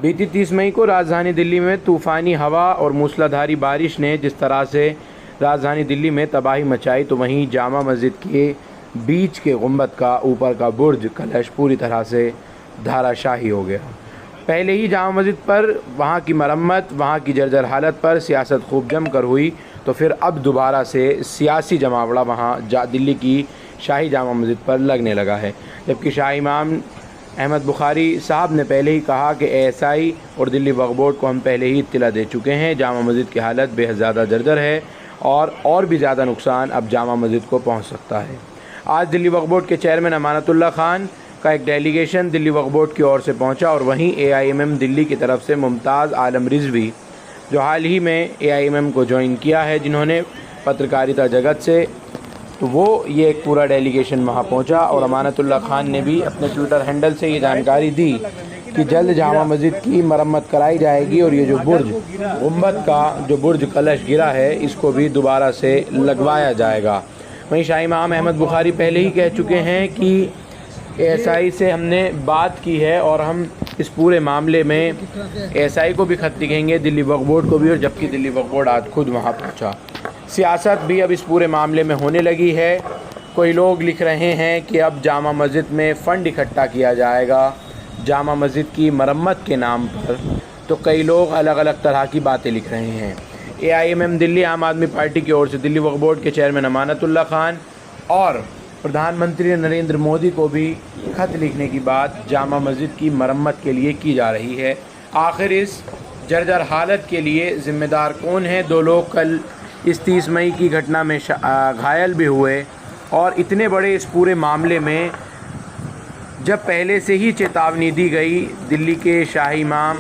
बीती 30 मई को राजधानी दिल्ली में तूफ़ानी हवा और मूसलाधारी बारिश ने जिस तरह से राजधानी दिल्ली में तबाही मचाई, तो वहीं जामा मस्जिद के बीच के गुंबद का ऊपर का बुर्ज कलश पूरी तरह से धाराशाही हो गया। पहले ही जामा मस्जिद पर वहाँ की मरम्मत, वहाँ की जर्जर हालत पर सियासत खूब जम कर हुई, तो फिर अब दोबारा से सियासी जमावड़ा वहाँ दिल्ली की शाही जामा मस्जिद पर लगने लगा है। जबकि शाही इमाम अहमद बुखारी साहब ने पहले ही कहा कि ASI और दिल्ली वक्फ बोर्ड को हम पहले ही इत्तला दे चुके हैं, जामा मस्जिद की हालत बेहद ज़्यादा जर्जर है और भी ज़्यादा नुकसान अब जामा मस्जिद को पहुंच सकता है। आज दिल्ली वक्फ बोर्ड के चेयरमैन अमानतुल्लाह खान का एक डेलीगेशन दिल्ली वक्फ बोर्ड की ओर से पहुंचा और वहीं AIMM दिल्ली की तरफ से मुमताज़ आलम रिजवी, जो हाल ही में AIMM को ज्वाइन किया है, जिन्होंने पत्रकारिता जगत से, तो वो ये एक पूरा डेलीगेशन वहाँ पहुँचा और अमानतुल्लाह खान ने भी अपने ट्विटर हैंडल से ये जानकारी दी कि जल्द जामा मस्जिद की मरम्मत कराई जाएगी और ये जो बुर्ज गुंबद का जो बुर्ज कलश गिरा है, इसको भी दोबारा से लगवाया जाएगा। वहीं शाही इमाम अहमद बुखारी पहले ही कह चुके हैं कि ASI से हमने बात की है और हम इस पूरे मामले में ASI को भी खत लिखेंगे, दिल्ली वक्फ बोर्ड को भी, और जबकि दिल्ली वक्फ बोर्ड आज खुद वहाँ पहुँचा। सियासत भी अब इस पूरे मामले में होने लगी है। कोई लोग लिख रहे हैं कि अब जामा मस्जिद में फ़ंड इकट्ठा किया जाएगा जामा मस्जिद की मरम्मत के नाम पर, तो कई लोग अलग अलग तरह की बातें लिख रहे हैं। AIMM दिल्ली आम आदमी पार्टी की ओर से दिल्ली वक्फ बोर्ड के चेयरमैन अमानतुल्लाह खान और प्रधानमंत्री नरेंद्र मोदी को भी खत लिखने की बात जामा मस्जिद की मरम्मत के लिए की जा रही है। आखिर इस जर्जर हालत के लिए ज़िम्मेदार कौन है? 2 लोग कल इस 30 मई की घटना में घायल भी हुए और इतने बड़े इस पूरे मामले में जब पहले से ही चेतावनी दी गई, दिल्ली के शाही इमाम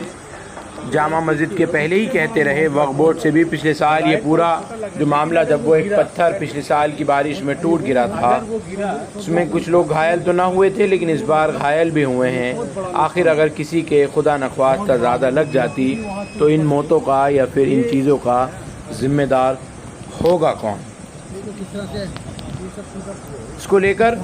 जामा मस्जिद के पहले ही कहते रहे, वक्फ बोर्ड से भी पिछले साल ये पूरा जो मामला, जब वो एक पत्थर पिछले साल की बारिश में टूट गिरा था, उसमें कुछ लोग घायल तो ना हुए थे लेकिन इस बार घायल भी हुए हैं। आखिर अगर किसी के खुदा नख्वास्ता ज़्यादा लग जाती तो इन मौतों का या फिर इन चीज़ों का ज़िम्मेदार होगा कौन? इसको लेकर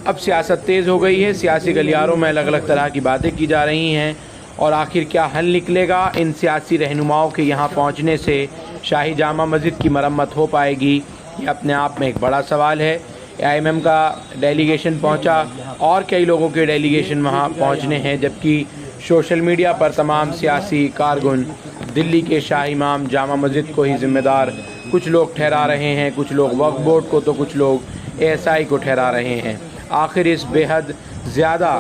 अब सियासत तेज़ हो गई है। सियासी गलियारों में अलग अलग तरह की बातें की जा रही हैं और आखिर क्या हल निकलेगा इन सियासी रहनुमाओं के यहाँ पहुँचने से? शाही जामा मस्जिद की मरम्मत हो पाएगी? ये अपने आप में एक बड़ा सवाल है। AIMM का डेलीगेशन पहुँचा और कई लोगों के डेलीगेशन वहाँ पहुँचने हैं, जबकि सोशल मीडिया पर तमाम सियासी कारकुन दिल्ली के शाही इमाम जामा मस्जिद को ही ज़िम्मेदार कुछ लोग ठहरा रहे हैं, कुछ लोग वक्फ बोर्ड को, तो कुछ लोग ASI को ठहरा रहे हैं। आखिर इस बेहद ज़्यादा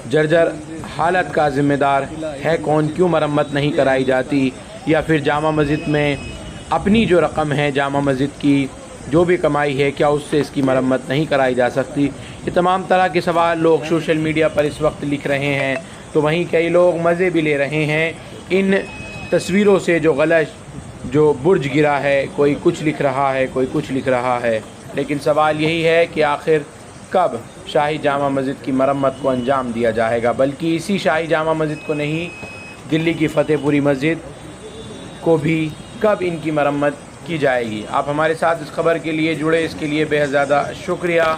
जर्जर हालत का ज़िम्मेदार है कौन? क्यों मरम्मत नहीं कराई जाती? या फिर जामा मस्जिद में अपनी जो रकम है, जामा मस्जिद की जो भी कमाई है, क्या उससे इसकी मरम्मत नहीं कराई जा सकती? ये तमाम तरह के सवाल लोग सोशल मीडिया पर इस वक्त लिख रहे हैं। तो वहीं कई लोग मज़े भी ले रहे हैं इन तस्वीरों से, जो गलत जो बुर्ज गिरा है, कोई कुछ लिख रहा है, कोई कुछ लिख रहा है। लेकिन सवाल यही है कि आखिर कब शाही जामा मस्जिद की मरम्मत को अंजाम दिया जाएगा? बल्कि इसी शाही जामा मस्जिद को नहीं, दिल्ली की फतेहपुरी मस्जिद को भी कब इनकी मरम्मत की जाएगी? आप हमारे साथ इस खबर के लिए जुड़े, इसके लिए बेहद ज़्यादा शुक्रिया।